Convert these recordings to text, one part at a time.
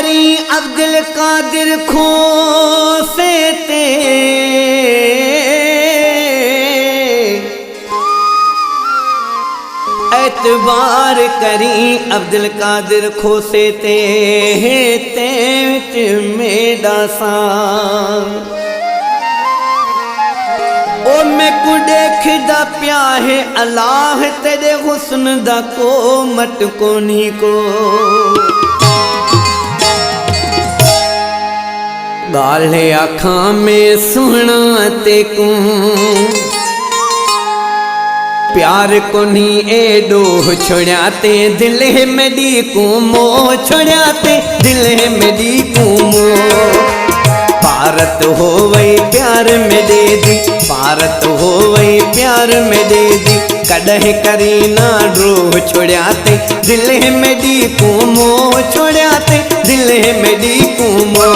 करी अब्दुल कादिर खोसे ते एतबार करी अब्दुल कादिर खोसे ते मेरा सान ओ मैं को देखदा प्या है अल्लाह तेरे हुस्न दा को मट कोनी को गाले आँखां में सुना ते को प्यार कोनी एडो छोड़िया ते दिल मेरी को मो छोड़िया ते दिल मेरी को मो पारत हो वही प्यार में दे दी पारत हो वही प्यार में दे दी कदह करी ना ड्रो छोड़िया ते दिल मेरी को मो छोड़िया ते दिल मेरी को मो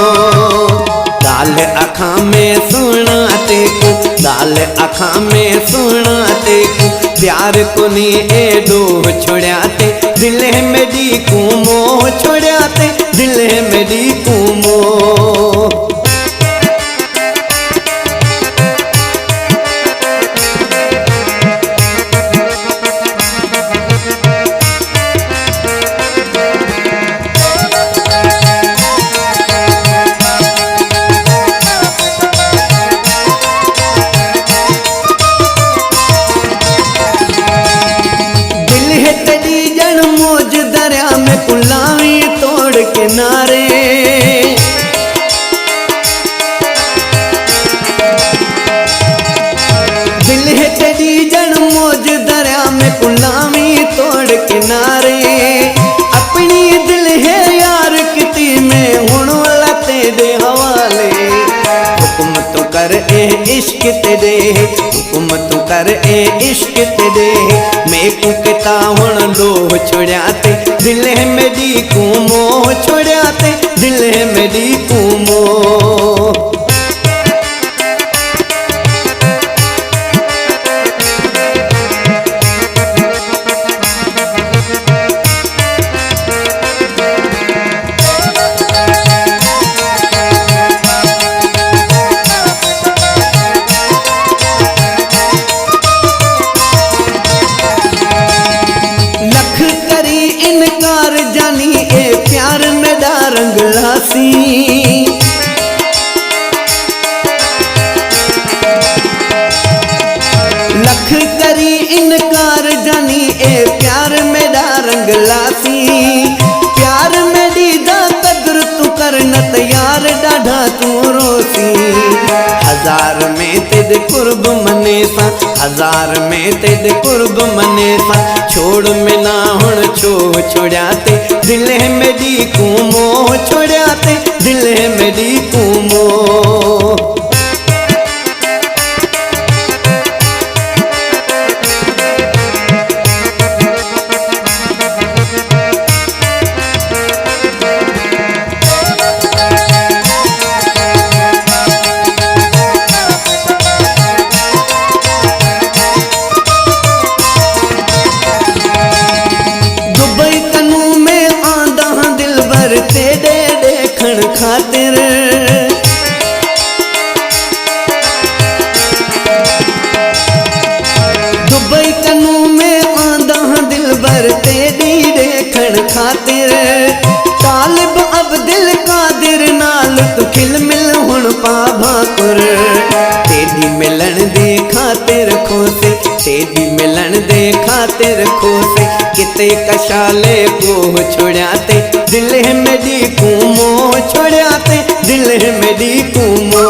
गाल आँखां में सुना ते को गाल आँखां में सुना ते को प्यार को नी एडो छोड़िया ते दिल मेरी को मो छोड़िया ते दिल मेरी को मो किनारे दिल है तेरी जन मौज दरिया में गुलामी तोड़ किनारे अपनी दिल है यार किती में हुण वाला तेरे हवाले हुक्म तो कर ए इश्क तेरे हुक्म तो कर ए इश्क तेरे मैं को किता हुण लो छोड़िया ते दिल मेरी को मो छोड़िया ते दिल मेरी को मो रंग लासी लख करी इनकार जानी ए प्यार मेरा रंग लासी प्यार मेरी दा कदर तू करना तैयार डाढ़ा तू रोसी हजार में तेरे कुर्ब मने सा हजार में तेरे कुर्ब मने सा छोड़ में ना हुण छो छोड़िया ते दिल मेरी को मो छोड़िया ते दिल मेरी को मो तेरे देखण खातिर दुबई कनू में आंदा दिल भर तेरी देखण खातिर तालिब अब्दुल कादिर नाल तू खिल मिल हुण पा भाकुर तेरी मिलन दे खातिर खोसे तेरी मिलन दे खातिर खोसे किते कशाले को छोड़िया ते दिल मेरी को मो छोड़िया ते दिल मेरी को मो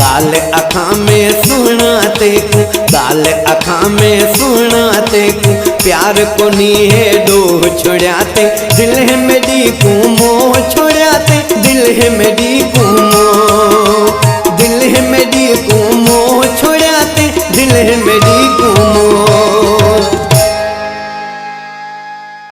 गाल आँखां में सुना ते को गाल आँखां में सुना ते को प्यार को नी है डो छोड़िया ते दिल मेरी को मो छोड़िया ते दिल